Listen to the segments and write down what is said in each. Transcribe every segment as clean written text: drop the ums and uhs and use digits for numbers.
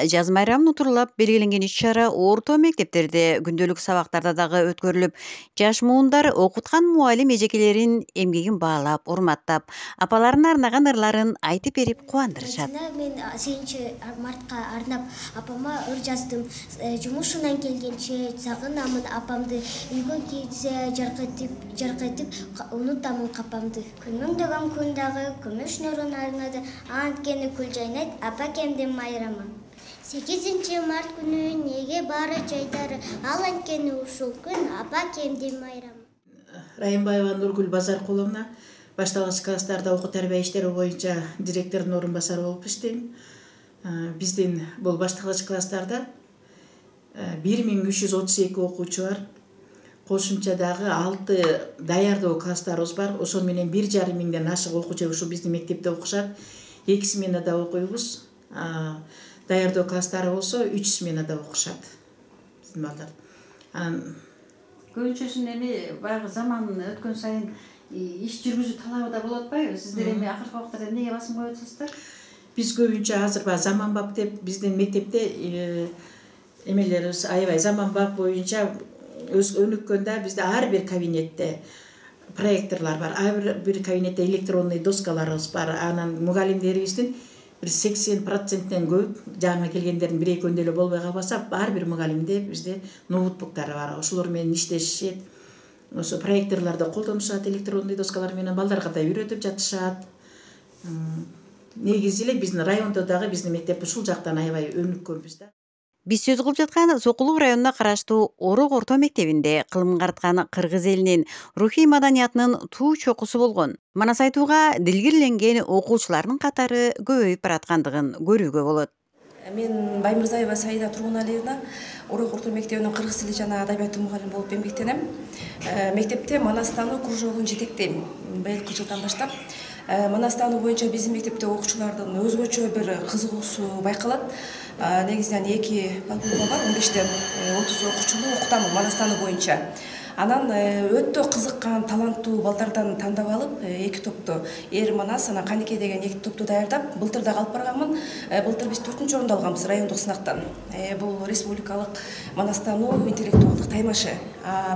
жаз майрамын утурлап белгиленген иш-чара орто мектептерде, күндөлүк сабактарда дагы өткөрүлүп, жаш муундар окуткан мугалим эжекелерин эмгегин баалап, урматтап, апаларына арнаган ырларын айтып берип кубандырышат. Мен 8 мартка арнап апама ыр жаздым. Жумушунан келгенче сагынамын апамды. Үйгө келсе жаркайтып унутамын капамды. Күнүңдөгөн күн дагы күмүш нурун арнады. Анткени күл жайнайт апа кемдин майрамы. 8 март күнү неге баары жайдары, ал анткени ушул күн апа кемдин майрамы. Райымбаева Нургүл Базаркуловна башталгыч класстарда окуу тарбия иштери боюнча директордун орун басары болуп иштейм. Биздин бул башталгыч класстарда 1332 окуучу бар. Кошумча дагы 6 даярдоо класстарыбыз бар. Ошол менен 1,5 миңден ашык окуучу ушу биздин мектепте окушат. 2 сменада окуйбуз. Даярдоо класстары болсо 3 сменада окушат. Биздин балдар. Көбүнчөсүн эми баягы заман өткөн сайын иш жүргүзүү талабы да болуп атпайбы? Сиздер эми акыркы убактарда эмнеге басым коюп атасыздар? Биз көбүнчө азыр заманбап деп биздин мектепте эмелерибиз аябай заманбап боюнча өнүккөндө бизде ар бир кабинетте проекторлор бар, ар бир кабинетте электронный доскаларыбыз бар. Анан мугалимдерибиздин бир 80%-тен көп жаңы келгендердин 1-2 эле болбой калбаса, ар бир мугалимде бизде ноутбуктары бар. Ошолор менен иштешет. Ошо проекторлорду колдонушат, электронный доскалар менен балдарга да үйрөтүп жатышат. Негизи эле биздин райондо дагы биздин мектеп ушул жактан аябай өнүккөнбүз да. Биз сөз кылып жаткан Сокулук районуна караштуу Орок орто мектебинде кылым карткан кыргыз элинин рухий маданиятынын туу чокусу болгон. Манас айтууга дилгирленген окуучулардын катары көбөйүп бараткандыгын көрүүгө болот. Мен Баймырзаева Саида Тургуналиевна Орок орто мектебинин кыргыз тили жана адабияты мугалими болуп эмгектенем. Мектепте манастануу кружогун жетектейм. Быйылкы жылдан баштап манастануу боюнча биздин мектепте окуучулардын өзгөчө бир кызыгуусу байкалат. Негизинен 2 подгруппа бар, 15ден 30 окуучуну окутам манастануу боюнча. Анан өтө кызыккан, таланттуу балдардан тандап алып, 2 топту Эр Манас, анан Канеке деген 2 топту даярдап, былтыр да алып барганмын. Былтыр биз 4-чү орунду алганбыз райондук сынактан. Бул республикалык манастануу интеллектуалдык таймашы.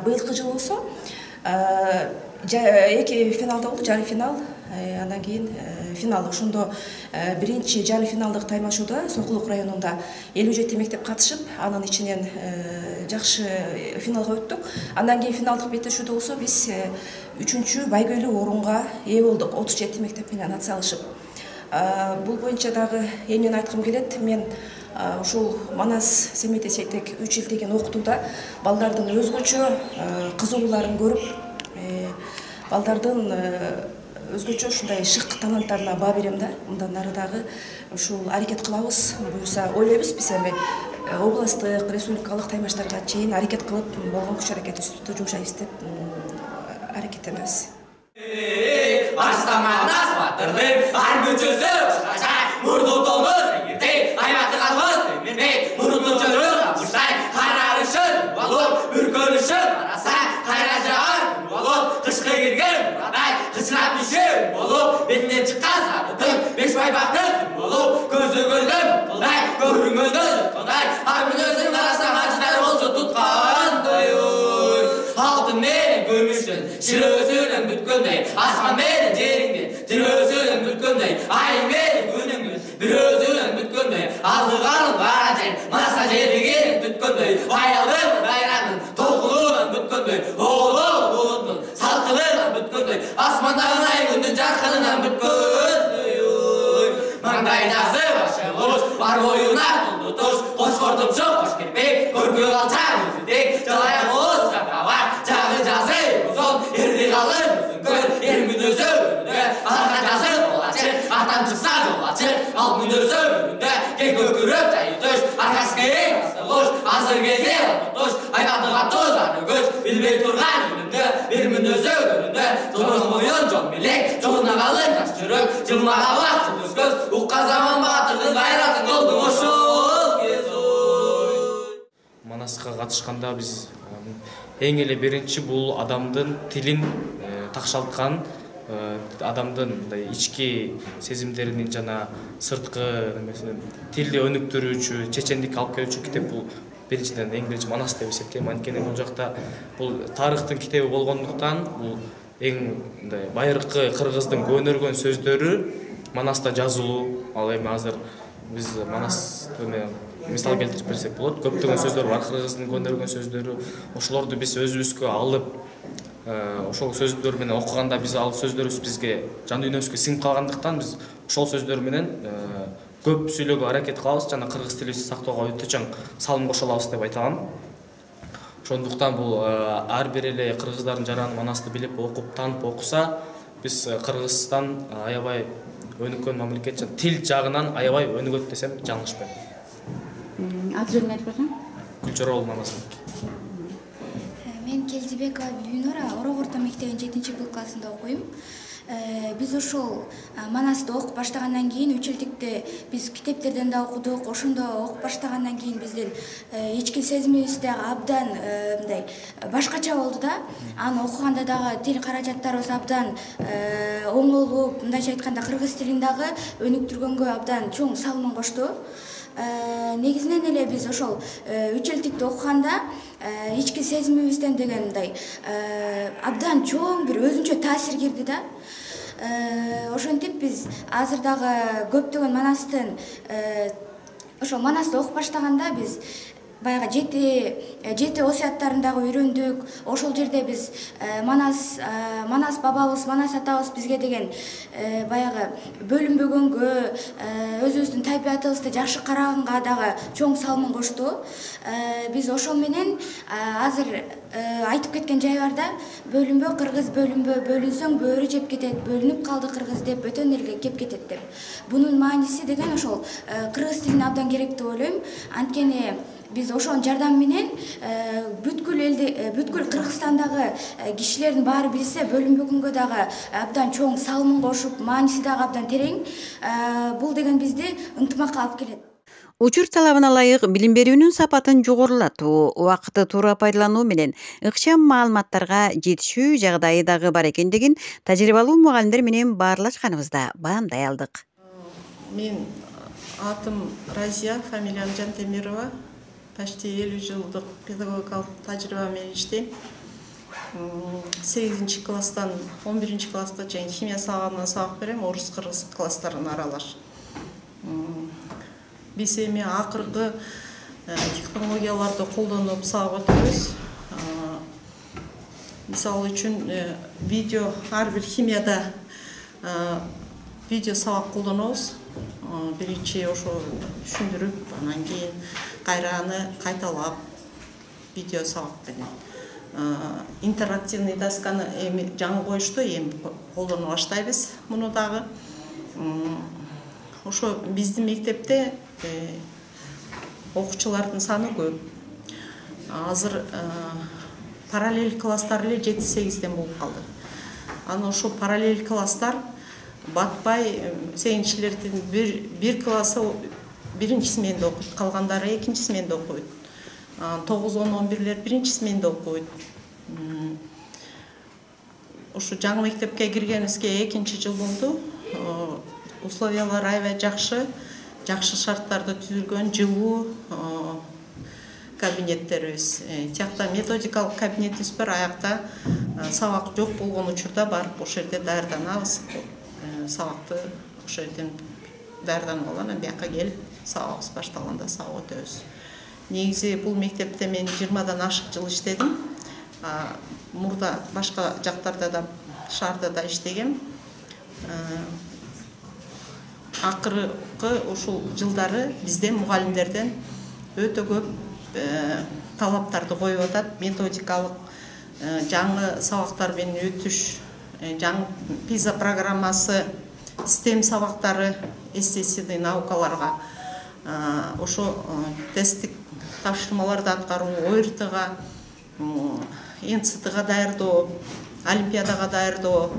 Быйылкы жыл болсо 2 финалда болду, жарым финал, андан кийин финал. Ошондо биринчи жарым финалдык таймашууда Сокулук районунда 57 мектеп катышып, анын ичинен жакшы финалга өттүк. Андан кийин финалдык беттешүүдө болсо биз 3-чү байгөйлүү орунга ээ болдук, 37 мектеп менен атсалышып. Бул боюнча дагы эмнени айткым келет? Мен ушул Манас Семете Сейтек 3 жыл деген окутууда балдардын өзгөчө кызыгууларын көрүп, балдардын өзгөчө ушундай шык таланттарына баа берем да. Мындан ары дагы ушул аракет кылабыз, буюрса ойлойбуз биз эми областтык, республикалык таймаштарга чейин аракет кылып, болгон күч аракетибизди жумшайбыз деп аракеттенебиз. Арстама нас батырдым, ар мүчөсү мурду толмуз, аймакты калмыз, мурду жөрү кабыштай, карарышын, болуп, үркөнүшүн, араса, кайра жаан, болуп, кышкы кирген, бурадай, кычырап түшүн, болуп, бетинен чыккан сарытын, 5 байбактын, болуп, көзү көлдөн, кылдай, көрүңөлдөн, кылдай, ар мүнөзүн арасынан ачтар болсо туткандай, алтын менен күмүштүн, ширөөсүнөн бүткөндөй, асман менен жериңдин, тирөөсүнөн бүткөндөй, айың менен күнүңдүн, бир өзүнөн бүткөндөй, азыганын бара жер, маса жеригин бүткөндөй, аялдын байрамын, толкунунан бүткөндөй, оолол булуттун, салкынынан бүткөндөй, асмандагы ай күндүн жаркынынан бүткөндөй, маңдайдасы башы куш, бар боюна тулду туш, кош кортумчу, кош кирпек, көркө калчан үзүдек, жалаяк оз жакабар, жагы жазы узун, эрди калын үзүңкөр, эр мүнөзү өнүндө, алга жазы болачы, атан чыкса жолачы, ал мүнөзү өнүндө, кең көкүрөк жайы төш, аркасы кең асты куш, азыр келген туш, айнатыга тузаны көч, билбей турган үнүндө, бир мүнөзү өнүндө, тоз моюн жон билек, жолуна калын жаш жүрөк, жылмага бак жүз көз, укка заман батырдын гайратын колдуң ошол кез ой. Манаска катышканда биз эң эле биринчи бул адамдын тилин такшалткан адамдын мындай ички сезимдеринин жана сырткы немесин тилди өнүктүрүүчү, чечендикке алып келүүчү китеп бул биринчиден эң биринчи Манас деп эсептейм. Анткени бул жакта бул тарыхтын китеби болгондуктан бул эң мындай байыркы кыргыздын көнөргөн сөздөрү Манаста жазылуу. Ал эми азыр биз Манасты мисал келтирип берсек болот. Көптөгөн сөздөр бар, кыргыздын көнөргөн сөздөрү. Ошолорду биз өзүбүзгө алып, ошол сөздөр менен окуганда биз ал сөздөрүбүз бизге жан дүйнөбүзгө сиңип калгандыктан биз ошол сөздөр менен көп сүйлөөгө аракет кылабыз жана кыргыз тилибизди сактоого өтө чоң салым кошо алабыз деп айта алам. Ошондуктан бул ар бир эле кыргыздардын жараны Манасты билип, окуп, таанып окуса, биз Кыргызстан аябай өнүккөн мамлекет, тил жагынан аябай өнүгөт десем жаңылышпайм. Аты жөнүн айтып берсең? Гүлчороол Манасов. Мен Келдибекова Бибинура, Орог орто мектебинин 7 классында окуйм. Биз ошол Манасты окуп баштагандан кийин 3 жылдыкты биз китептерден да окудук. Ошондо окуп баштагандан кийин биздин ички сезимибиз дагы абдан мындай башкача болду да. Аны окуганда дагы тил каражаттарыбыз абдан оңолуп, мындайча айтканда кыргыз тилин дагы өнүктүргөнгө абдан чоң салымын кошту. Негизинен эле биз ошол 3 жылдыкты окуганда ички сезимибизден деген мындай абдан чоң бир өзүнчө таасир кирди да. Ошентип биз азыр дагы көптөгөн Манастын ошол Манасты окуп баштаганда биз баягы жети осуяттарын дагы үйрөндүк. Ошол жерде биз Манас бабабыз, Манас атабыз бизге деген баягы бөлүнбөгөнгө, өзүбүздүн табиятыбызды жакшы караганга дагы чоң салымын кошту. Биз ошол менен азыр айтып кеткен жай бар да, бөлүнбө кыргыз, бөлүнбө, бөлүнсөң бөөрү жеп кетет, бөлүнүп калды кыргыз деп бөтөн элге кеп кетет деп. Бунун мааниси деген ошол кыргыз тилине абдан керек деп ойлойм. Анткени биз ошонун жардамы менен бүткүл Кыргызстандагы кишилердин баары билсе, бөлүнбөгөнгө дагы абдан чоң салымын кошуп, мааниси дагы абдан терең. Бул деген бизди ынтымакка алып келет. Учур талабына ылайык билим берүүнүн сапатын жогорулатуу, убакытты туура пайдалануу менен ыкчам маалыматтарга жетишүү жагдайы дагы бар экендигин тажрыйбалуу мугалимдер менен баарлашканыбызда баамдай алдык. Мен атым Разия, фамилиям Жантемирова. Почти 50 жылдык педагогикалык тажрыйба менен иштейм. 8 класстан 11 класска чейин химия сабагынан сабак берем, орус-кыргыз класстарын аралаш. Биз эми акыркы технологияларды колдонуп сабак өтөбүз. Мисалы үчүн видео, ар бир химияда видео сабак колдонобуз. Биринчи ошо түшүндүрүп, анан кийин кайраны кайталап видео сабак менен. Интерактивный досканы эми жаңы коюшту, эми колдоно баштайбыз муну дагы. Ошо биздин мектепте окуучулардын саны көп. Азыр параллель класстар эле 7-8ден болуп калды. Аны ошо параллель класстар батпай сегизинчилердин бир классы биринчи сменде окуйт, калгандары экинчи сменде окуйт. 9-10-11-лер биринчи сменде окуйт. Ошо жаңы мектепке киргенибизге 2-жыл болду. Условиялар аябай жакшы шарттарды түзүлгөн, жылуу кабинеттерибиз. Тиякта методикалык кабинетибиз бар, аякта сабак жок болгон учурда барып ошол жерде даярданабыз. Сабакты ошол жерден даярданып алып, анан бияка келип сабагыбыз башталганда сабак өтөбүз. Негизи бул мектепте мен 20-дан ашык жыл иштедим. Мурда башка жактарда да, шаарда да иштегем. Акыркы ушул жылдары бизде мугалимдерден өтө көп талаптарды коюп атат. Методикалык жаңы сабактар менен өтүш, жаңы PISA программасы, STEM сабактары, естественный наукаларга, ошо тесттик тапшырмаларды аткаруу, ОРТ-га, НЦТ-га даярдоо, Олимпиадага даярдоо,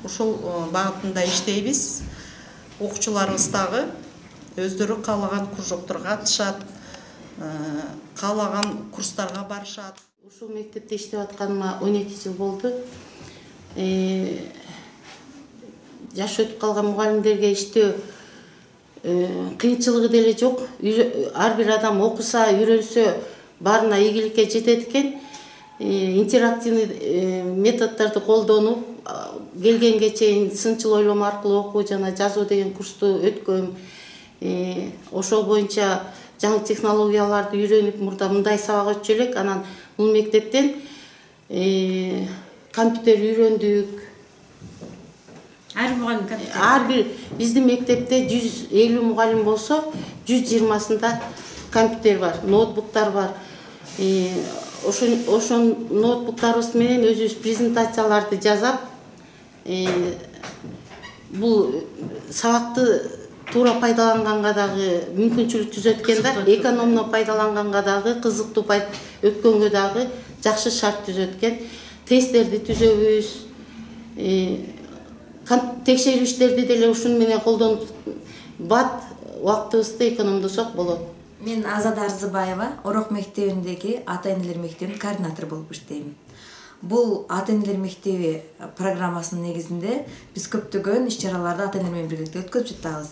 ошол багытында иштейбиз. Окуучуларыбыз дагы өздөрү каалаган кружокторго катышат, каалаган курстарга барышат. Ушул мектепте иштеп атканыма 12 жыл болду. жаш өтүп калган мугалимдерге иштөө кыйынчылыгы деле жок. Ар бир адам окуса, үйрөнсө баарына ийгиликке жетет экен. Интерактивный методдорду колдонуп, келгенге чейин сынчыл ойломо аркылуу окуу жана жазуу деген курсту өткөм. Ошол боюнча жаңы технологияларды үйрөнүп, мурда мындай сабак өтчү элек. Анан бул мектептен компьютер үйрөндүк. Ар бир биздин мектепте 150 мугалим болсо, 120сында компьютер бар, ноутбуктар бар. Ошон ноутбуктарыбыз менен өзүбүз презентацияларды жазап, бул сабакты туура пайдаланганга дагы мүмкүнчүлүк түзөт экен да, экономно пайдаланганга дагы, кызыктуу өткөнгө дагы жакшы шарт түзөт экен. Тесттерди түзөбүз, текшерүүчүлөрдү деле ушуну менен колдонуп, бат убактыбызды экономдосок болот. Мен Азада Арзыбаева Орох мектебиндеги ата-энелер мектебинин координатору болуп иштейм. Бул ата-энелер мектеби программасынын негизинде биз көптөгөн иш-чараларды ата-энелер менен биргеликте өткөзүп жатабыз.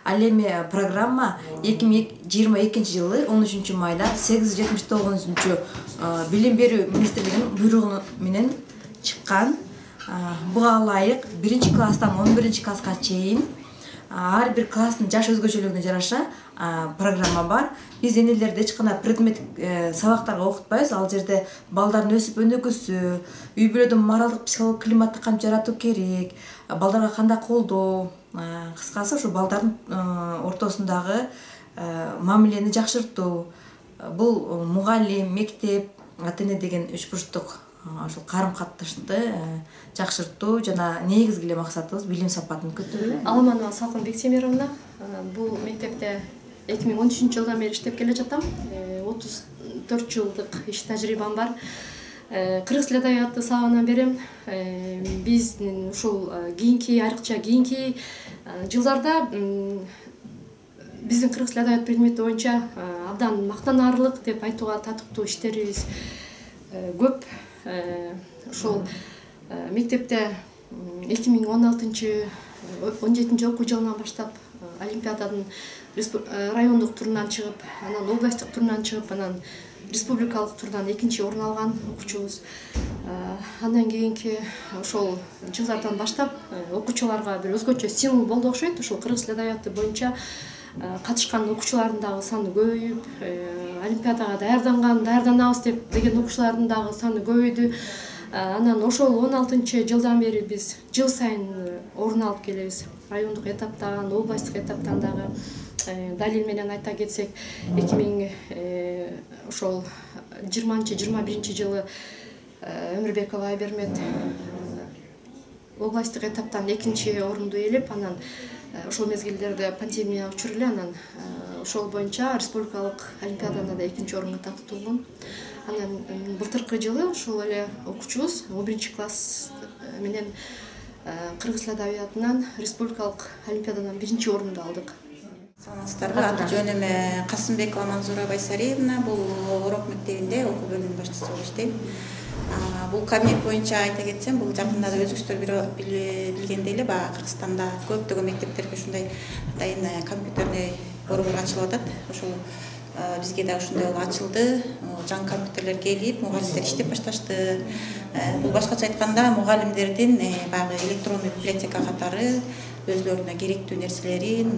Ал эми программа 2022 жылы 13 майда 879 билим берүү министрлигинин буйругу менен чыккан. Буга ылайык 1-класстан 11-класска чейин ар бир класстын жаш өзгөчөлүгүнө жараша программа бар. Биз энелерди эч кандай предметтик сабактарга окутпайбыз. Ал жерде балдардын өсүп өнүгүүсү, үй бүлөдө моралдык психологик климатты кантип жаратуу керек, балдарга кандай колдоо, кыскасы ушу балдардын ортосундагы мамилени жакшыртуу. Бул мугалим, мектеп, ата-эне деген үч бурчтук ошол карым-катышты жакшыртуу жана негизги эле максатыбыз билим сапатын көтөрүү. Алманова Салкын Бексемировна, бул мектепте 2013 жылдан бери иштеп келе жатам. 34 жылдык иш тажрыйбам бар. Кыргыз тил адабияты сабагынан берем. Биздин ушул айрыкча кийинки жылдарда биздин кыргыз тил адабияты предмети боюнча абдан мактанаарлык деп айтууга татыктуу иштерибиз көп. Ушул мектепте 2016-17 окуу жылынан баштап олимпиададын райондук турунан чыгып, анан областтык турунан чыгып, анан республикалык турдан 2-чи орун алган окуучубуз. Андан кийинки ошол жылдардан баштап окуучуларга бир өзгөчө стимул болду окшойт. Ошол кыргыз тил адабияты боюнча катышкан окуучулардын дагы саны көбөйүп, олимпиадага даярданабыз деген окуучулардын дагы саны көбөйдү. Анан ошол 16 жылдан бери биз жыл сайын орун алып келебиз. Райондук этаптан, областтык этаптан дагы. Далил менен айта кетсек, 2021 жылы Өмүрбекова Айбермет областтык этаптан 2-чи орунду ээлеп, анан ошол мезгилдерде пандемия учур эле, анан ошол боюнча республикалык олимпиадада да 2-чи орунга тартылган. Анан былтыркы жылы ошол эле окуучубуз 11-класс менен кыргыз тил адабиятынан республикалык олимпиададан 1-чи орунду алдык. Саламатсыздарбы, аты жөнүм Касымбекова Манзура Байсариевна, бул Орох мектебинде окуу бөлүмүнүн башчысы болуп иштейм. Бул кабинет боюнча айта кетсем, бул жакында да өзүңүздөр билгендей эле баягы Кыргызстанда көптөгөн мектептерге ушундай атайын компьютерный борбор ачылып атат. Ошол бизге да ушундай болуп ачылды. Жаңы компьютерлер келип, мугалимдер иштеп башташты. Бул башкача айтканда мугалимдердин баягы электронный библиотека катары өзлөрүнө керектүү нерселерин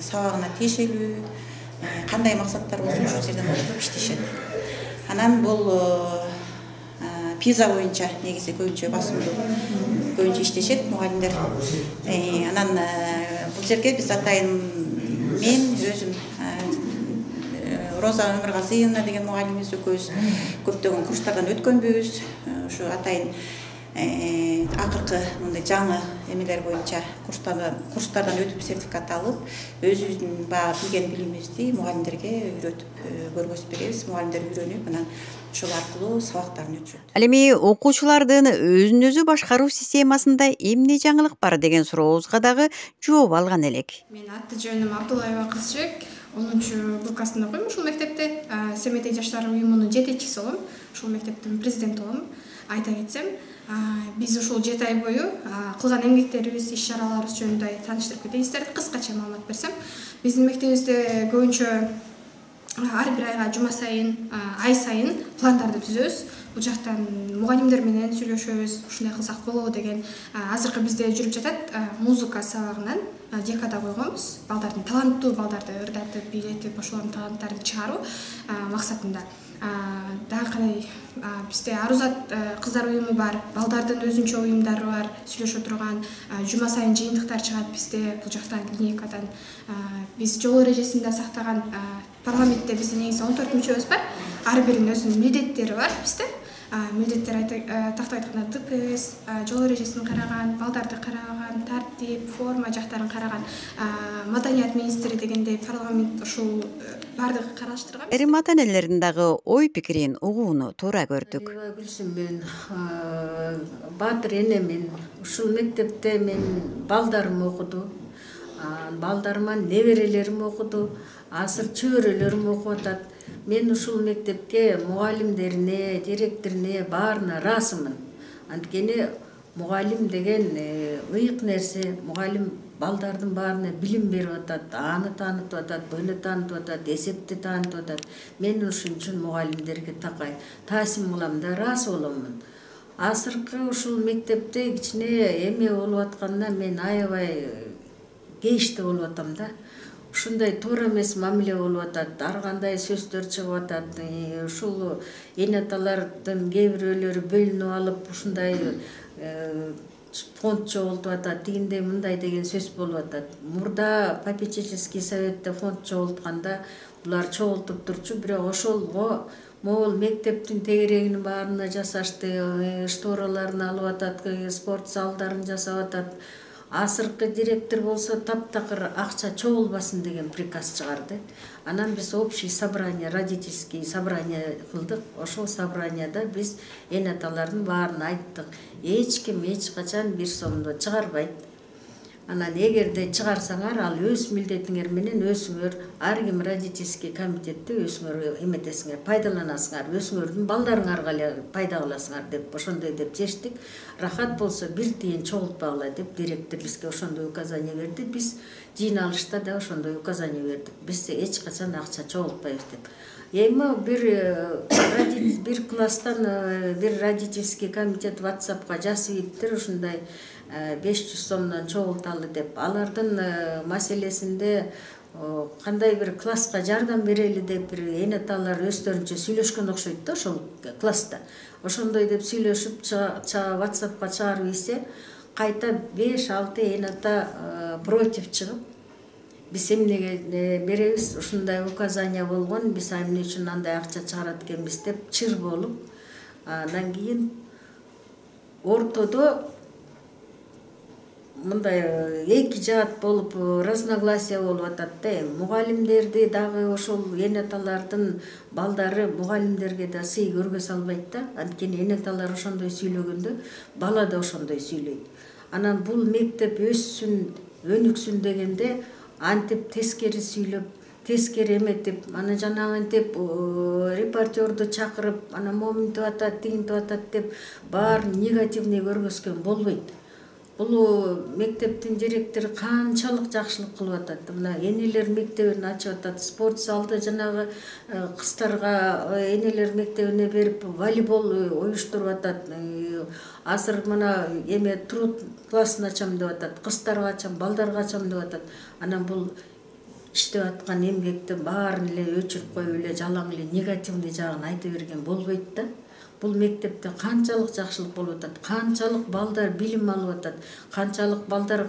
сабагына тиешелүү, кандай максаттар болсо ошол жерден окуп иштешет. Анан бул пиза боюнча негизи көбүнчө басымдуу көбүнчө иштешет мугалимдер. Анан бул жерге биз атайын мен өзүм Роза Өмүргазиевна деген мугалимибиз экөөбүз көптөгөн курстардан өткөнбүз. Ушу атайын акыркы мындай жаңы эмелер боюнча курстардан өтүп сертификат алып, өзүбүздүн баягы билген билимибизди мугалимдерге үйрөтүп көргөзүп беребиз. Мугалимдер үйрөнүп, анан ошол аркылуу сабактарын өтүшөт. Ал эми окуучулардын өзүн өзү башкаруу системасында эмне жаңылык бар деген сурообузга дагы жооп алган элек. Мен аты жөнүм Абдуллаева Кызжек, 10-Б классында окуйм ушул мектепте. Семетей жаштар уюмунун жетекчиси болом. Ушул мектептин президенти болом. Айта кетсем, Биз ушул 7 ай бою кылган эмгектерибиз, иш-чараларыбыз жөнүндө тааныштырып кетейин истедик. Кыскача маалымат берсем, биздин мектебибизде көбүнчө ар бир айга жума сайын, ай сайын пландарды түзөбүз. Бул жактан мугалимдер менен сүйлөшөбүз, ушундай кылсак болобу деген. Азыркы бизде жүрүп жатат музыка сабагынан декада койгонбуз. Балдардын таланттуу балдарды ырдатып, бийлетип, ошолордун таланттарын чыгаруу максатында. Дагы кандай бизде Арузат кыздар уюму бар, балдардын өзүнчө уюмдары бар, сүйлөшө турган жума сайын жыйынтыктар чыгат бизде. Бул жактан линейкадан биз жол эрежесин да сактаган. Парламентте бизде негизи 14 мүчөбүз бар. Ар биринин өзүнүн милдеттери бар бизде. Милдеттер тактап айтканда ДПС, жол эрежесин караган, балдарды караган, тартип, форма жактарын караган, маданият министри дегендей парламент ушул бардыгы караштырган. Айрым ата-энелердин дагы ой пикирин угууну туура көрдүк. Гүлсүм, мен Батыр энемен ушул мектепте мен балдарым окуду. Балдарыма неберелерим окуду. Азыр чөбөрөлөрүм окуп атат. Мен ушул мектепке мугалимдерине, директоруне баарына ыраазымын. Анткени мугалим деген ыйык нерсе. Мугалим балдардын баарына билим берип атат, аны таанытып атат, буну таанытып атат, эсепти таанытып атат. Мен ушун үчүн мугалимдерге такай таасим кылам да ыраазы боломун. Азыркы ушул мектепте кичине эме болуп атканына мен аябай кейиштүү болуп атам да. Ушундай туура эмес мамиле болуп атат, ар кандай сөздөр чыгып атат. Ушул эне аталардын кээ бирөөлөрү бөлүнүп алып, ушундай фонд чогултуп атат, тигиндей мындай деген сөз болуп атат. Мурда попечительский советте фонд чогултканда булар чогултуп турчу, бирок ошолго могул мектептин тегерегинин баарына жасашты, штораларын алып атат, спорт залдарын жасап атат. Азыркы директор болсо таптакыр акча чогулбасын деген приказ чыгарды. Анан биз общий собрание, родительский собрание кылдык. Ошол собранияда биз эне аталардын баарына айттык. Эч ким эч качан бир сомду чыгарбайт. Анан эгерде чыгарсаңар, ал өз милдетиңер менен өзүңөр ар ким родительский комитетте өзүңөр эметесиңер, пайдаланасыңар, өзүңөрдүн балдарыңарга эле пайда кыласыңар деп ошондой деп чечтик. Рахат болсо бир тиын чогултпагыла деп директор бизге ошондой указание берди. Биз жыйналышта да ошондой указание бердик. Биз эч качан акча чогултпайбыз деп. Эми бир класстан бир родительский комитет WhatsApp'ка жазып ийиптир, ушундай 500 сомдон чогулталы деп. Алардын маселесинде кандай бир класска жардам берели деп бир эне аталар өздөрүнчө сүйлөшкөн окшойт да ошол класста. Ошондой деп сүйлөшүп WhatsApp'ка чыгарып ийсе, кайта 5-6 эне ата против чыгып, биз эмнеге беребиз, ушундай указание болгон, биз эмне үчүн андай акча чыгарат экенбиз деп чыр болуп, андан кийин ортодо мындай эки жаат болуп разногласия болуп атат да. Мугалимдерди дагы ошол эне аталардын балдары мугалимдерге да сый көргө салбайт да. Анткени эне аталар ошондой сүйлөгөндө бала да ошондой сүйлөйт. Анан бул мектеп өссүн, өнүксүн дегенде антип тескери сүйлөп, тескери эметип, аны жанагынтип репортерду чакырып, ана моминтип атат, тигинтип атат деп баарын негативный көргөзгөн болбойт. Бул мектептин директору канчалык жакшылык кылып атат. Мына энелер мектебин ачып атат, спорт залды жанагы кыздарга энелер мектебине берип волейбол уюштуруп атат. Азыр мына эме труд классын ачам деп атат, кыздарга ачам, балдарга ачам деп атат. Анан бул иштеп аткан эмгекти баарын эле өчүрүп коюп эле жалаң эле негативный жагын айта берген болбойт да. Бул мектепте канчалык жакшылык болуп атат, канчалык балдар билим алып атат, канчалык балдар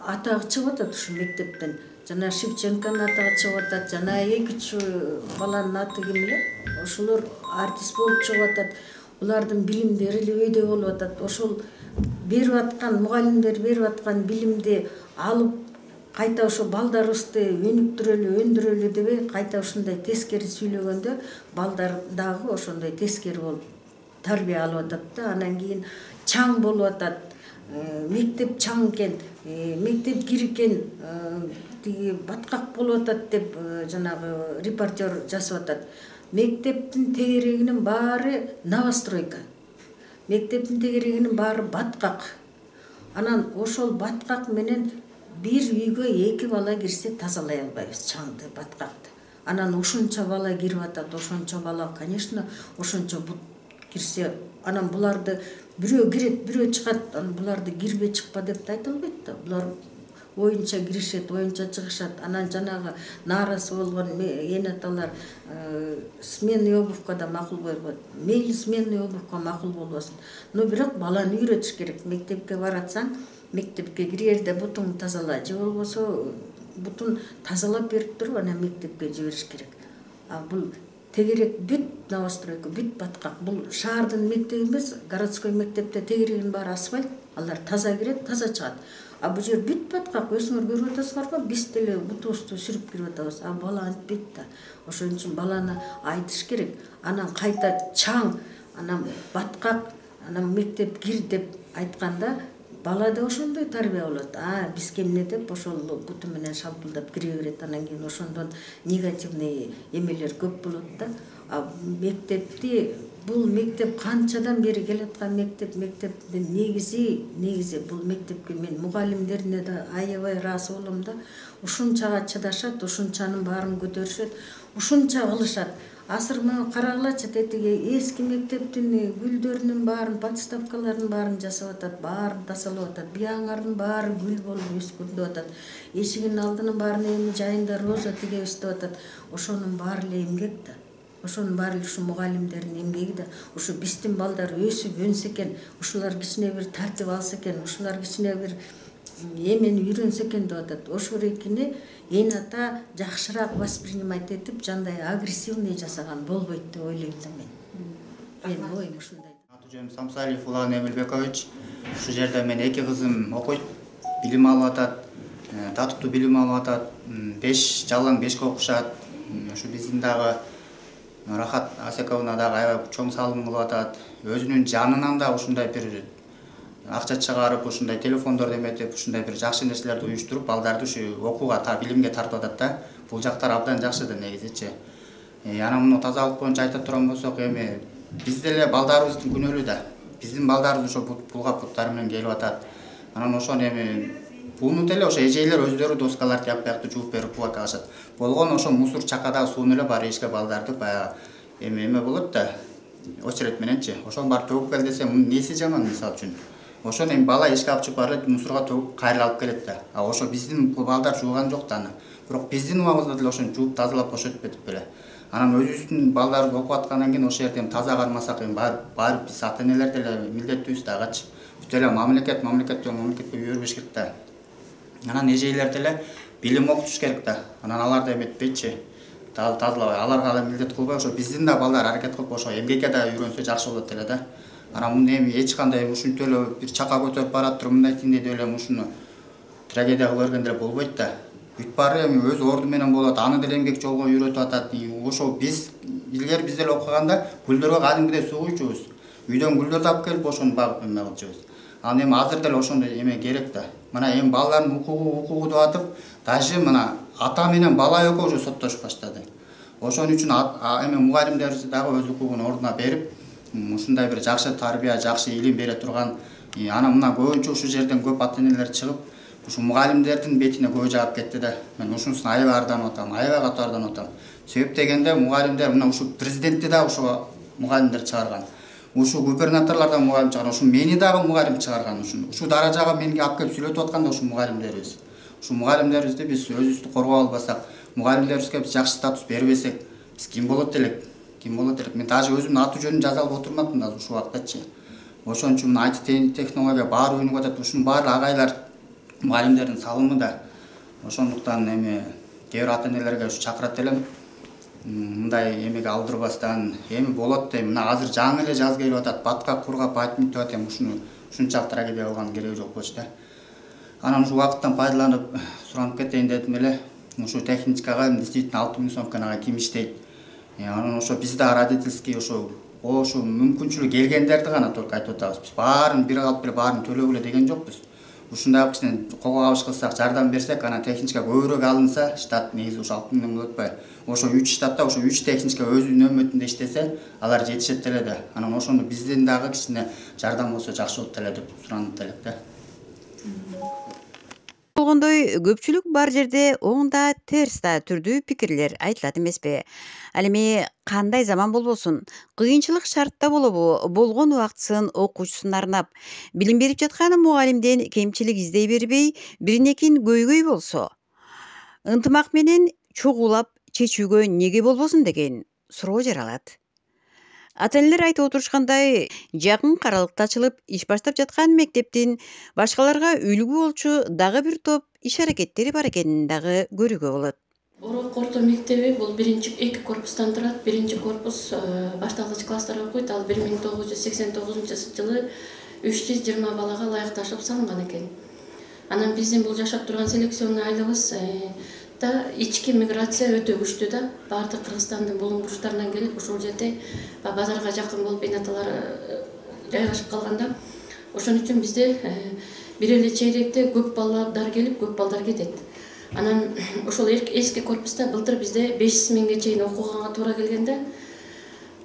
атак чыгып атат ушул мектептен. Жана Шевченконун атагы чыгып атат, жана 2-3 баланын аты ким эле? Ошолор артист болуп чыгып атат. Улардын билимдери эле өйдө болуп атат. Ошол берип аткан мугалимдер берип аткан билимди алып кайта ошо балдарыбызды өнүктүрөлү, өндүрөлү дебей, кайта ушундай тескери сүйлөгөндө балдар дагы ошондой тескери болуп тарбия алып атат да. Анан кийин чаң болуп атат. Мектеп чаң экен, мектеп кир экен, тиги баткак болуп атат деп жанагы репортер жазып атат. Мектептин тегерегинин баары новостройка. Мектептин тегерегинин баары баткак. Анан ошол баткак менен бир үйгө 2 бала кирсе тазалай албайбыз чаңды, баткакты. Анан ошончо бала кирип атат, ошончо бала, конечно, ошончо бут кирсе, анан буларды бирөө кирет, бирөө чыгат, анан буларды кирбе чыкпа деп айта албайт да. Булар оюнча киришет, оюнча чыгышат. Анан жанагы наарасы болгон эн аталар сменный обувка да макул болбойт. Мейли сменный обувка макул болбосун. Но бирок баланы үйрөтүш керек. Мектепке баратсаң, мектепке кирерде бутуңду тазала, же болбосо бутун тазалап берип туруп анан мектепке жибериш керек. Бул тегерек бүт новостройка, бүт баткак. Бул шаардын мектеби эмес, городской мектепте тегерегин баары асфальт, алар таза кирет, таза чыгат. Бул жер бүт баткак, өзүңөр көрүп атасыңарбы, биз деле бутубузду сүрүп кирип атабыз. Бала антпейт да. Ошон үчүн баланы айтыш керек. Анан кайта чаң, анан баткак, анан мектеп кир деп айтканда бала да ошондой тарбия болот. Бизге эмне деп ошол буту менен шалпылдап кире берет. Анан кийин ошондон негативный эмелер көп болот да. Мектепти бул мектеп канчадан бери келаткан мектептин негизи бул мектепке мен мугалимдерине да аябай ыраазы болом да. Ушунчага чыдашат, ушунчанын баарын көтөрүшөт, ушунча кылышат. Азыр мына карагылачы, тетиги эски мектептин гүлдөрүнүн баарын, подставкалардын баарын жасап атат, баарын тазалап атат, бияңардын баары гүл болуп өскүрдөп атат. Эшигинин алдынын баарын эми жайында роза тиге өстүп атат. Ошонун баары эле эмгек да. Ошонун баары ушу мугалимдердин эмгеги да. Ушу биздин балдар өсүп өнсө экен, ушулар кичине бир тартип алса экен, ушулар кичине бир эмени үйрөнсө экен деп атат. Ошол экини эн ата жакшыраак воспринимать этип, жандай агрессивный жасаган болбойт деп ойлойм да мен. Менин оюм ушундай. Атужем Самсалиев Улан Эмилбекович. Ушу жерде мен 2 кызым окуйт, билим алып атат, татыктуу билим алып атат. 5 жалаң 5ке окушат. Ушу биздин дагы Рахат Асековна дагы аябай чоң салым кылып атат. Өзүнүн жанынан да ушундай бир акча чыгарып, ушундай телефондорду эметип, ушундай бир жакшы нерселерди уюштуруп, балдарды ушу окууга, билимге тартып атат да. Бул жактар абдан жакшы да негизичи. Анан муну тазалык боюнча айта турган болсок, эми биз деле балдарыбыздын күнөөлүү да. Биздин балдарыбыз ошо булгап буттары менен келип атат. Анан ошону эми буну деле ошо эжейлер өздөрү доскалар тияп баякты жууп берип убакка алышат. Болгон ошо мусор чакадагы сууну эле бар эшикке балдарды баягы эме болот да. Очерет мененчи. Ошону бар төгүп кел десе, мунун неси жаман мисалы үчүн. Ошону эми бала эшикке алып чыгып барып, мусорго төгүп кайра алып келет да. Ошо биздин балдар жууган жок да аны. Бирок биздин убагыбызда деле ошону жууп тазалап бошотуп кетип беле. Анан өзүбүздүн балдарыбыз окуп аткандан кийин ошол жерде таза кармасак, баары биз ата-энелер деле милдеттүүбүз дагычы. Бүт эле мамлекетке үйрөбөш керек да. Анан эжейлер деле билим окутуш керек да. Анан алар да эметпейчи. Тазалабай, аларга да милдет кылбай, ошо биздин да балдар аракет кылып ошо эмгекке да үйрөнсө жакшы болот эле да. Анан муну эми эч кандай ушинтип эле бир чака көтөрүп барат туруп мындай тиндей деп эле ушуну трагедия кылып берген деле болбойт да. Бүт баары эми өз орду менен болот, аны деле эмгек жолго үйрөтүп атат. Ошо биз илгери биз деле окуганда гүлдөргө кадимгидей суу куйчубуз. Үйдөн гүлдөрдү алып келип ошону багып эме кылчубуз. Анан эми азыр деле ошондой эме керек да. Мына эми балдардын укугу деп атып, даже мына ата менен бала экөө уже соттошуп баштады. Ошон үчүн эми мугалимдерибиз дагы өз укугун ордуна берип, ушундай бир жакшы тарбия, жакшы илим бере турган, анан мына көбүнчө ушу жерден көп ата-энелер чыгып, ушу мугалимдердин бетине көз жаап кетти да. Мен ушунусун аябай арданып атам, аябай катуу арданып атам. Себеп дегенде мугалимдер мына ушу президентти дагы ушу мугалимдер чыгарган. Ушу губернаторлордон мугалим чыгарган, ушу мени дагы мугалим чыгарган. Ушу даражага менге алып келип сүйлөтүп аткан да ушу мугалимдерибиз. Ушу мугалимдерибизди биз өзүбүздү коргоп албасак, мугалимдерибизге биз жакшы статус бербесек, биз ким болот элек? Мен даже өзүмдүн аты жөнүн жаза албай отурмадым да ушул убактачы. Ошон үчүн IT технология баары өнүгүп атат. Ушунун баары агайлар мугалимдердин салымы да. Ошондуктан эми кээ бир ата-энелерге ушу чакырат элем. Мындай эмеге алдырбастан, эми болот дейм. Мына азыр жаңы эле жаз келип атат. Батка кургап айтмынтып атам, ушунчалык трагедия болгон кереги жок болчу да. Анан ушу убакыттан пайдаланып суранып кетейин дедим эле. Ушу техникага действительно 6000 сомка ким иштейт? Анан ошо биз да родительский ошо мүмкүнчүлүгү келгендерди гана только айтып атабыз. Биз баарын бир калып эле баарын төлөгүлө деген жокпуз. ушундагы кичине кол кабыш кылсак, жардам берсек, анан техника көбүрөөк алынса, штат негизи ошо 6 миңден болот атпайбы? Ошо 3 штатта ошо 3 техника өзүнүн нөмөтүндө иштесе, алар жетишет деле да. Анан ошону бизден дагы кичине жардам болсо жакшы болот деле деп суранып элек да. Болгондой көпчүлүк бар жерде оң да терс да түрдүү пикирлер айтылат эмеспи? Ал эми кандай заман болбосун, кыйынчылык шартта болобу, болгон убактысын окуучусуна арнап, билим берип жаткан мугалимден кемчилик издей бербей, биринекин көйгөй болсо, ынтымак менен чогулап чечүүгө неге болбосун деген суроо жаралат. Ата-энелер айтып отурушкандай, жакын каралыкта ачылып иш баштап жаткан мектептин башкаларга үлгү болчу дагы бир топ иш-аракеттери бар экенин дагы көрүүгө болот. Орок орто мектеби бул эки корпустан турат. Биринчи корпус башталгыч класстар окуйт. Ал 1989-жылы 320 балага ылайыкташып салынган экен. Анан биздин бул жашап турган селекционный айлыбыз ички миграция өтө күчтүү да. Бардык Кыргызстандын булуң бурчтарынан келип, ушул жерде базарга жакын болуп энаталар жайгашып калганда, ошон үчүн бизде бир эле чейректе көп балдар келип, көп балдар кетет. Анан ошол эски корпуста былтыр бизде 500 миңге чейин окуганга туура келгенде,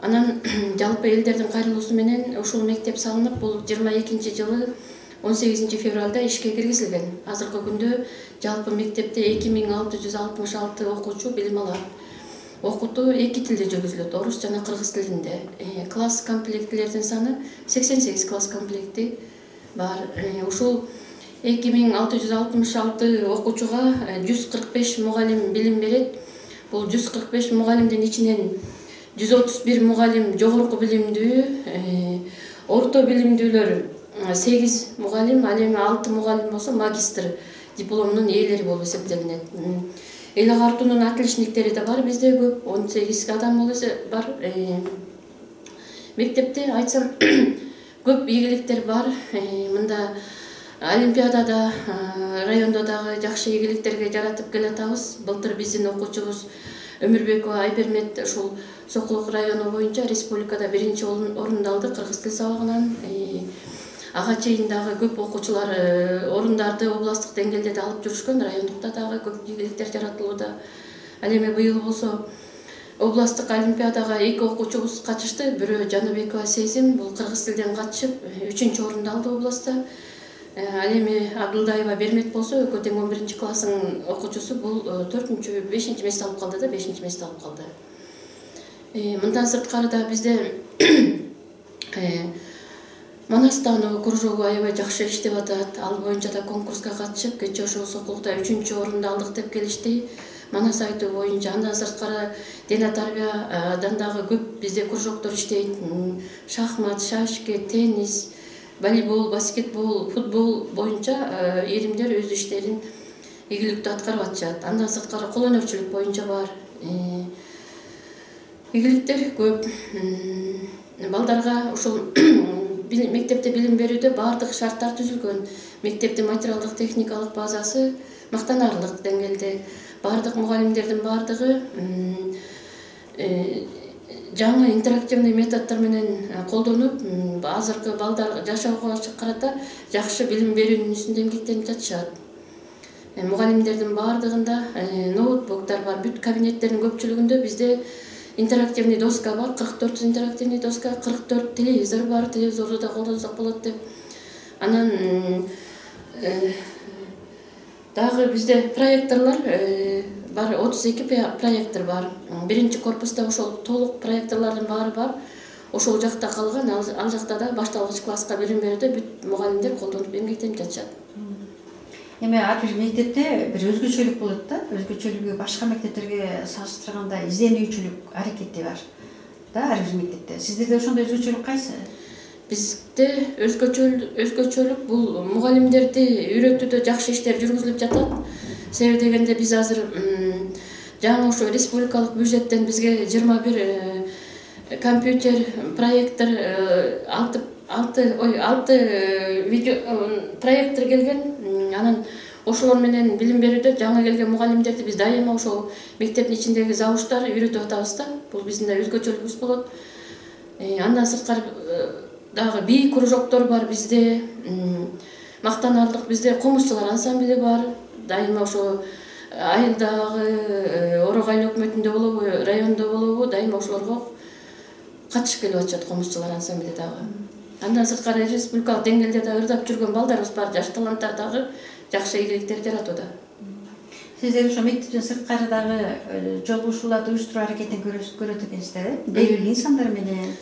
анан жалпы элдердин кайрылуусу менен ушул мектеп салынып, бул 22-жылы 18 февралда ишке киргизилген. Азыркы күндө жалпы мектепте 2666 окуучу билим алат. Окутуу эки тилде жүргүзүлөт, орус жана кыргыз тилинде. Класс комплектилердин саны 88 класс комплекти бар. Ушул 2666 окуучуга 145 мугалим билим берет. Бул 145 мугалимдин ичинен 131 мугалим жогорку билимдүү, орто билимдүүлөр 8 мугалим, ал эми 6 мугалим болсо магистр дипломунун ээлери болуп эсептелинет. Эл агартуунун отличниктери да бар бизде көп, 18 адам бар. Мектепте айтсам көп ийгиликтер бар. Мында олимпиадада, райондо дагы жакшы ийгиликтерге жаратып келатабыз. Былтыр биздин окуучубуз Өмүрбекова Айбермет ушул Сокулук району боюнча республикада 1-орунду алды кыргыз тил сабагынан. Ага чейин дагы көп окуучулар орундарды областтык деңгээлде да алып жүрүшкөн, райондукта дагы көп ийгиликтер жаратылууда. Ал эми быйыл болсо областтык олимпиадага 2 окуучубуз катышты. Бирөө Жаныбекова Сезим, бул кыргыз тилден катышып 3-орунду алды областта. Ал эми Абдылдаева Бермет болсо экөө тең 11-класстын окуучусу, бул 4-5 месте алып калды да, 5 месте алып калды. Мындан сырткары да бизде Манастануу кружогу аябай жакшы иштеп атат. Ал боюнча да конкурска катышып, кечээ ошол Сокулукта 3-орунду алдык деп келишти. Манас айтуу боюнча, андан сырткары дене тарбиядан дагы көп бизде кружоктор иштейт. Шахмат, шашки, теннис, волейбол, баскетбол, футбол боюнча эримдер өз иштерин ийгиликтүү аткарып атышат. Андан сырткары кол өнөрчүлүк боюнча бар. Ийгиликтер көп. Балдарга ушул мектепте билим берүүдө бардык шарттар түзүлгөн. Мектептин материалдык техникалык базасы мактанаарлык деңгээлде. Бардык мугалимдердин бардыгы жаңы интерактивный методдор менен колдонуп, азыркы балдар жашоого карата жакшы билим берүүнүн үстүндө эмгектенип жатышат. Мугалимдердин бардыгында ноутбуктар бар. Бүт кабинеттердин көпчүлүгүндө бизде интерактивный доска бар, 44 интерактивный доска, 44 телевизор бар, телевизорду да колдонсок болот деп. Анан дагы бизде проекторлор бар, 32 проектор бар. Биринчи корпуста ошол толук проекторлордун баары бар. Ошол жакта калган, ал жакта да башталгыч класска билим берүүдө бүт мугалимдер колдонуп эмгектенип жатышат. Эми ар бир мектепте бир өзгөчөлүк болот да. Өзгөчөлүгү башка мектептерге салыштырганда изденүүчүлүк аракети бар да ар бир мектепте. Сиздерде ошондой өзгөчөлүк кайсы? Бизде өзгөчөлүк бул мугалимдерди үйрөтүүдө жакшы иштер жүргүзүлүп жатат. Себеби дегенде биз азыр жаңы ошо республикалык бюджеттен бизге 21 компьютер, проектор, 6 видео проектор келген. Анан ошолор менен билим берүүдө жаңы келген мугалимдерди биз дайыма ошол мектептин ичиндеги завучтар үйрөтүп атабыз да. Бул биздин да өзгөчөлүгүбүз болот. Андан сырткары дагы бий кружоктор бар бизде. мактанарлык бизде комузчулар ансамблі бар. Дайыма ошо айылдагы Орок айыл өкмөтүндө болобу, райондо болобу, дайыма ошолорго катышып келип атышат комузчулар ансамблі дагы. Андан сырткары республикалык деңгээлде да ырдап жүргөн балдарыбыз бар, жаш таланттар дагы жакшы ийгиликтер жаратууда. Сиздер ошо мектептен сырткары дагы жолугушууларды уюштуруу аракетин көрөт экенсиздер, белгилүү инсандар менен,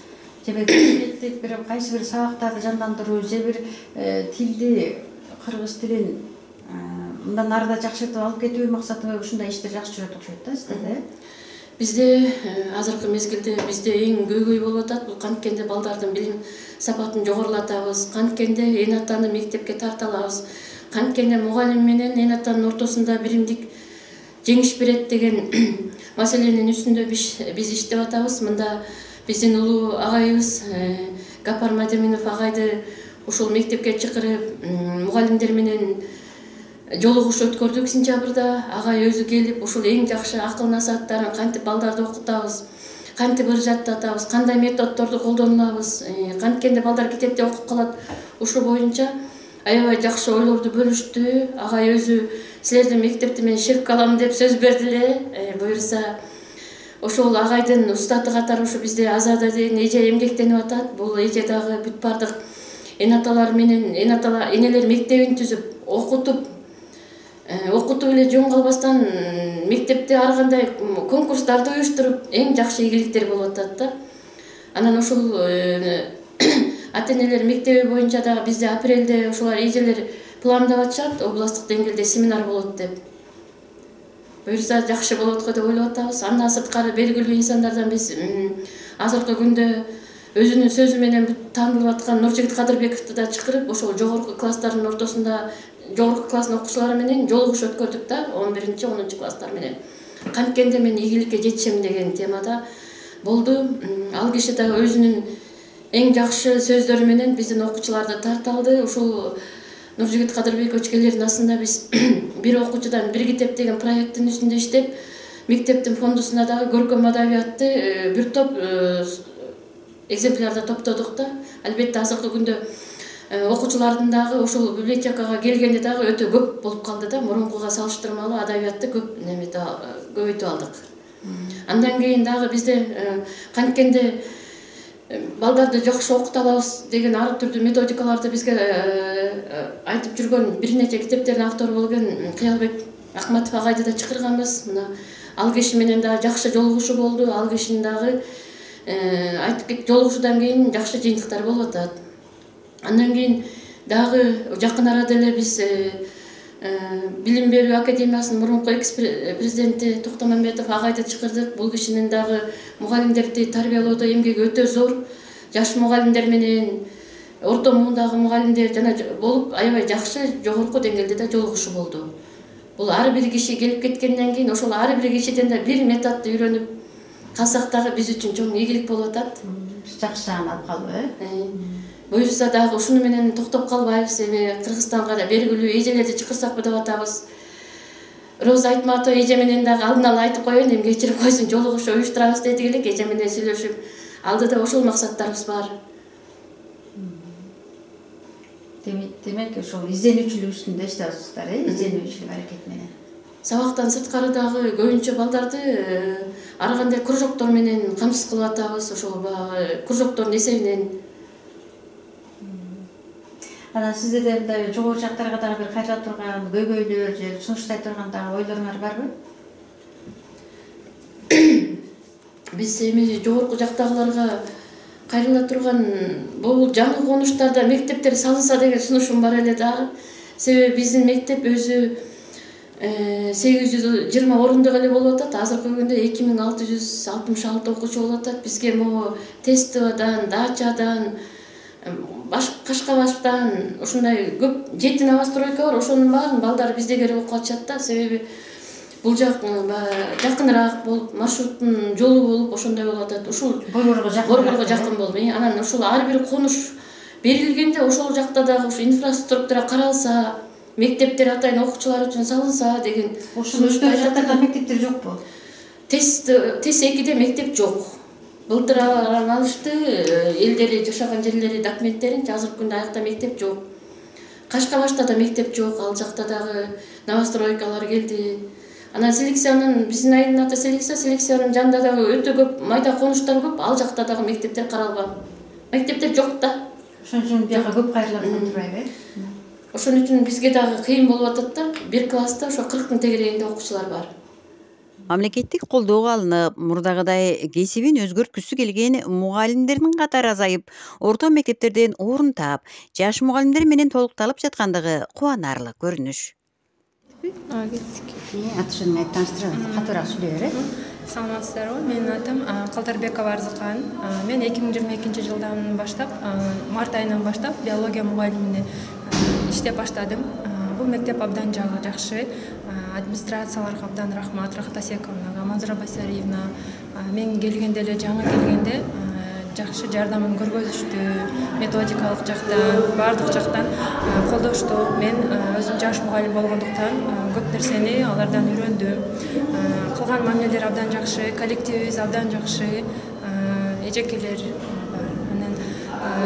же бир кайсы бир сабактарды жандандыруу, же бир тилди, кыргыз тилин мындан арыда жакшыртып алып кетүү максаты ушундай иштер жакшы жүрөт окшойт да сизде. Бизде азыркы мезгилде бизде эң көйгөй болуп атат. Бул канткенде балдардын билим сапатын жогорулатабыз, канткенде эн атаны мектепке тарталабыз, канткенде мугалим менен эн атанын ортосунда биримдик жеңиш берет деген маселенин үстүндө биз иштеп атабыз. Мында биздин улуу агайыбыз Гапар Мадеминов агайды ушул мектепке чакырып, мугалимдер менен жолугуш өткөрдүк сентябрда. Агай өзү келип, ушул эң жакшы акыл насааттарын кантип балдарды окутабыз, кантип ыр жаттатабыз, кандай методдорду колдонулабыз, канткенде балдар китепте окуп калат. Ушул боюнча аябай жакшы ойлорду бөлүштү. Агай өзү силердин мектепти мен шерк алам деп сөз берди эле. Буюрса ошол агайдын устаты катары ушу бизде Азада деген эже эмгектенип атат. Бул эже дагы бүт бардык эн аталар менен энелер мектебин түзүп, окутуп эле жөн калбастан мектепте ар кандай конкурстарды уюштуруп эң жакшы ийгиликтер болуп атат да. Анан ушул ата-энелер мектеби боюнча дагы бизде апрелде ушулар эжелер пландап атышат, областтык деңгээлде семинар болот деп. Буюрса жакшы болот го деп ойлоп атабыз. Андан сырткары белгилүү инсандардан биз азыркы күндө өзүнүн сөзү менен таанылып аткан Нуржигит Кадырбековду да чакырып, ошол жогорку класстардын ортосунда жогорку класстын окуучулары менен жолугуш өткөрдүк да, 11-10 класстар менен. Канткенде мен ийгиликке жетишем деген темада болду. Ал киши да өзүнүн эң жакшы сөздөрү менен биздин окуучуларды тарта алды. Ушул Нуржигит Кадырбекович келердин астында биз бир окуучудан бир китеп деген проекттин үстүндө иштеп, мектептин фондусуна дагы көркөм адабиятты бир топ экземплярда топтодук да. Албетте азыркы күндө окуучулардын дагы ушул библиотекага келгенде дагы өтө көп болуп калды да. Мурункуга салыштырмалуу адабиятты көбөйтүп алдык. Андан кийин дагы бизде канткенде балдарды жакшы окута алабыз деген ар түрдүү методикаларды бизге айтып жүргөн бир нече китептердин автору болгон Кыялбек Акматов агайды да чакырганбыз. Мына ал киши менен дагы жакшы жолугушуу болду. Ал кишинин дагы айтып жолугушуудан кийин жакшы жыйынтыктар болуп атат. Андан кийин дагы жакын арада эле биз Билим берүү академиясынын мурунку экс-президенти Токтомамбетов агайды чакырдык. Бул кишинин дагы мугалимдерди тарбиялоодо эмгеги өтө зор. Жаш мугалимдер менен орто муундагы мугалимдер жана болуп аябай жакшы жогорку деңгээлде да жолугушуу болду. Бул ар бир киши келип кеткенден кийин ошол ар бир кишиден да бир методду үйрөнүп калсак дагы биз үчүн чоң ийгилик болуп атат. Жакшы алып калып, Буюрса дагы ушуну менен токтоп калбайбыз. Эми Кыргызстанга да белгилүү эжелерди чакырсакпы деп атабыз. Роза Айтматова эже менен дагы алдын ала айтып коеюн, эми кечирип койсун, жолугуш уюштурабыз дедик элек. Эже менен сүйлөшүп, алдыда ошол максаттарыбыз бар. Демек ошол изденүүчүлүк үстүндө иштебиздар, изденүүчүлүк аракет менен. Сабактан сырткары дагы көбүнчө балдарды ар кандай кружоктор менен камсыз кылып атабыз. Ошол баягы кружоктордун эсебинен. Анан сиздерде мындай жогору жактарга дагы бир кайрыла турган көйгөйлөр же сунуштай турган дагы ойлоруңар барбы? Биз эми жогорку жактагыларга кайрыла турган бул жаңы конуштарда мектептер салынса деген сунушум бар эле дагы. Себеби биздин мектеп өзү 820 орундук эле болуп атат. Азыркы күндө 2666 окуучу болуп атат. Бизге могу Тестовадан, Дачадан, Кашкабаштан ушундай көп 7 новостройка бар. Ошонун баарын балдар бизде келип окуп атышат да. Себеби бул жак жакыныраак болуп, маршруттун жолу болуп, ошондой болуп атат. Ушул борборго жакын болуп, анан ушул ар бир конуш берилгенде ошол жакта дагы ушу инфраструктура каралса, мектептер атайын окуучулар үчүн салынса деген. Ошол жактарда мектептер жокпу? Тест 2-де мектеп жок. Былтыр алышты элдери жашаган жерлери документтерин, азыркы күндө аякта мектеп жок. Кашкабашта да мектеп жок, ал жакта дагы новостройкалар келди. Анан селекциянын биздин айдын аты селекциянын жанында дагы өтө көп майда конуштар көп, ал жакта дагы мектептер каралган. Мектептер жок да. Ошон үчүн бияка көп кайрылып турбайбы? Ошон үчүн бизге дагы кыйын болуп атат да. Бир класста ошо 40-тын тегерегинде окуучулар бар. Мамлекеттик колдоого алынып, мурдагыдай кесибин өзгөрткүсү келген мугалимдердин катары азайып, орто мектептерден орун таап, жаш мугалимдер менен толукталып жаткандыгы кубанарлык көрүнүш. Аты-жөнүн менен тааныштырыңыз, катуураак сүйлөй берет. Саламатсыздарбы? Менин атым Калдарбекова Арзыкан. Мен 2022 жылдан баштап, март айынан баштап биология мугалимине иштеп баштадым. Бул мектеп абдан жакшы. Администрацияларга абдан рахмат, Рахат Асековнага, Манзура Байсариевна. Мен келгенде эле, жаңы келгенде жакшы жардамын көргөзүштү. Методикалык жактан, баардык жактан колдошту. Мен өзүм жаш мугалим болгондуктан көп нерсени алардан үйрөндүм. Кылган мамилелер абдан жакшы, коллективибиз абдан жакшы, эжекелер бар. Анан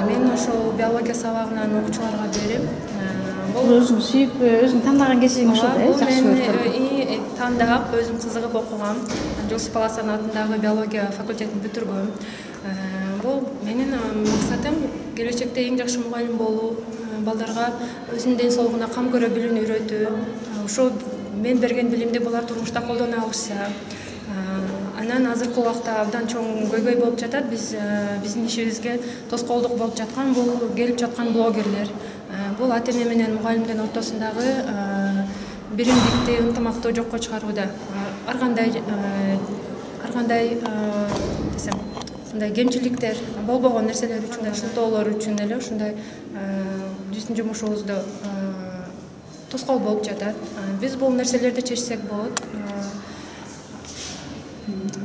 мен ошол биология сабагынан окуучуларга берем. Бул өзүң сүйүп, өзүң тандаган кесибиң ошол да, жакшы көрүп. Мен тандап, өзүм кызыгып окугам. Жусуп Аласан атындагы биология факультетин бүтүргөм. Бул менин максатым келечекте эң жакшы мугалим болуу, балдарга өзүнүн ден соолугуна кам көрө билүүнү үйрөтүү. Ошол мен берген билимди булар турмушта колдоно алышса, анан азыркы убакта абдан чоң көйгөй болуп жатат. Биздин ишибизге тоскоолдук болуп жаткан бул келип жаткан блогерлер. Бул ата-эне менен мугалимдин ортосундагы биримдикти, ынтымакты жокко чыгарууда. Ар кандай десем, мындай кемчиликтер болбогон нерселер үчүн, шылтоолор үчүн эле ушундай биздин жумушубузду тоскоол болуп жатат. Биз бул нерселерди чечсек болот.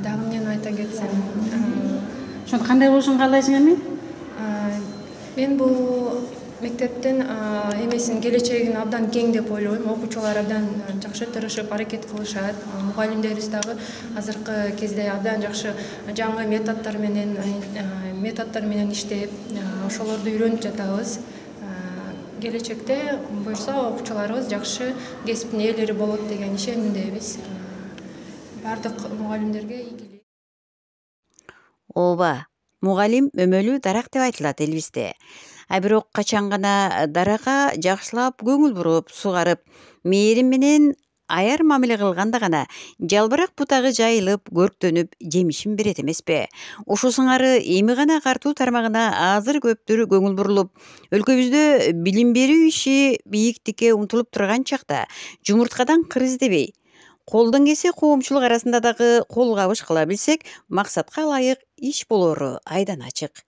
Дагы эмнени айта кетсем, Ошондо кандай болушун каалайсың эми? Мен бул мектептин эмесин келечегин абдан кең деп ойлойм. Окуучулар абдан жакшы тырышып аракет кылышат. Мугалимдерибиз дагы азыркы кезде абдан жакшы жаңы методдор менен иштеп, ошолорду үйрөнүп жатабыз. Келечекте буюрса окуучуларыбыз жакшы кесиптин ээлери болот деген ишенимдебиз. Бардык мугалимдерге ийгилик. Ооба, мугалим өмөлүү дарак деп айтылат элибизде. Бирок качан гана даракка жакшылап көңүл буруп, сугарып, мээрим менен аяр мамиле кылганда гана жалбырак бутагы жайылып, көрктөнүп, жемишин берет эмеспи? Ошо сыңары эми гана картуу тармагына азыр көптүр көңүл бурулуп, өлкөбүздө билим берүү иши бийиктикке умтулуп турган чакта жумурткадан кыр издебей, колдон кесе коомчулук арасында дагы кол кабыш кыла билсек, максатка ылайык иш болоору айдан ачык.